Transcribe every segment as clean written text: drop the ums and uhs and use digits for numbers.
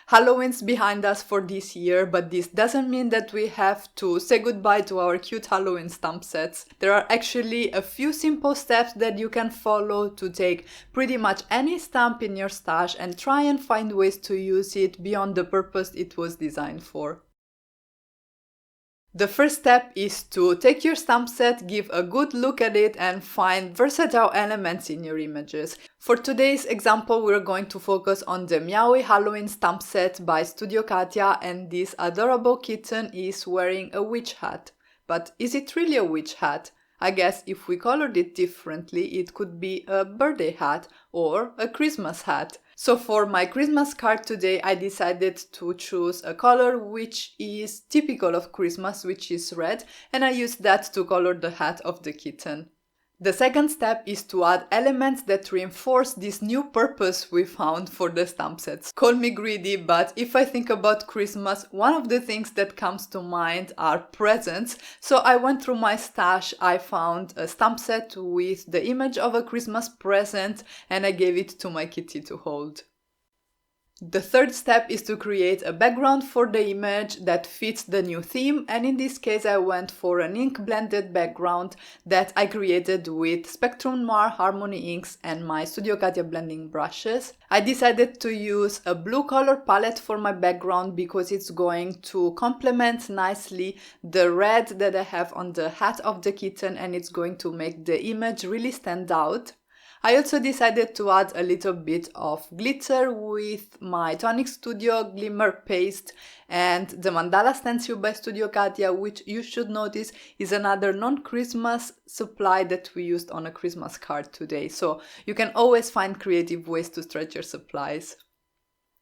Halloween's behind us for this year, but this doesn't mean that we have to say goodbye to our cute Halloween stamp sets. There are actually a few simple steps that you can follow to take pretty much any stamp in your stash and try and find ways to use it beyond the purpose it was designed for. The first step is to take your stamp set, give a good look at it, and find versatile elements in your images. For today's example, we're going to focus on the MEOWY Halloween stamp set by Studio Katia, and this adorable kitten is wearing a witch hat. But is it really a witch hat? I guess if we colored it differently, it could be a birthday hat or a Christmas hat. So for my Christmas card today, I decided to choose a color which is typical of Christmas, which is red, and I used that to color the hat of the kitten. The second step is to add elements that reinforce this new purpose we found for the stamp sets. Call me greedy, but if I think about Christmas, one of the things that comes to mind are presents. So I went through my stash, I found a stamp set with the image of a Christmas present, and I gave it to my kitty to hold. The third step is to create a background for the image that fits the new theme, and in this case I went for an ink blended background that I created with Spectrum Noir Harmony inks and my Studio Katia blending brushes. I decided to use a blue color palette for my background because it's going to complement nicely the red that I have on the hat of the kitten, and it's going to make the image really stand out. I also decided to add a little bit of glitter with my Tonic Studio Glimmer Paste and the Mandala Stencil by Studio Katia, which you should notice is another non-Christmas supply that we used on a Christmas card today. So you can always find creative ways to stretch your supplies.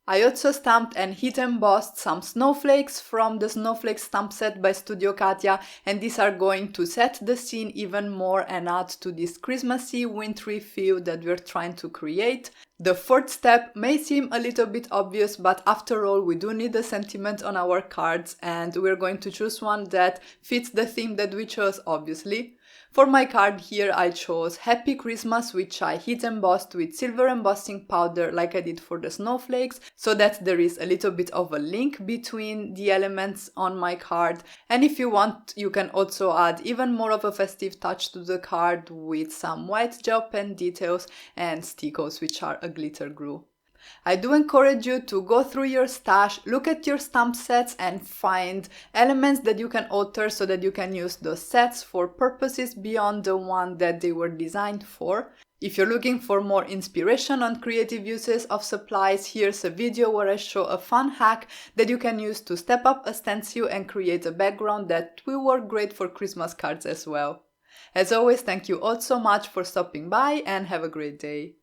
I also stamped and heat embossed some snowflakes from the Snowflakes stamp set by Studio Katia, and these are going to set the scene even more and add to this Christmassy, wintry feel that we're trying to create. The fourth step may seem a little bit obvious, but after all we do need a sentiment on our cards, and we're going to choose one that fits the theme that we chose, obviously. For my card here I chose Happy Christmas, which I heat embossed with silver embossing powder like I did for the snowflakes, so that there is a little bit of a link between the elements on my card. And if you want, you can also add even more of a festive touch to the card with some white gel pen details and stickles, which are a glitter glue. I do encourage you to go through your stash, look at your stamp sets and find elements that you can alter so that you can use those sets for purposes beyond the one that they were designed for. If you're looking for more inspiration on creative uses of supplies, here's a video where I show a fun hack that you can use to step up a stencil and create a background that will work great for Christmas cards as well. As always, thank you all so much for stopping by and have a great day.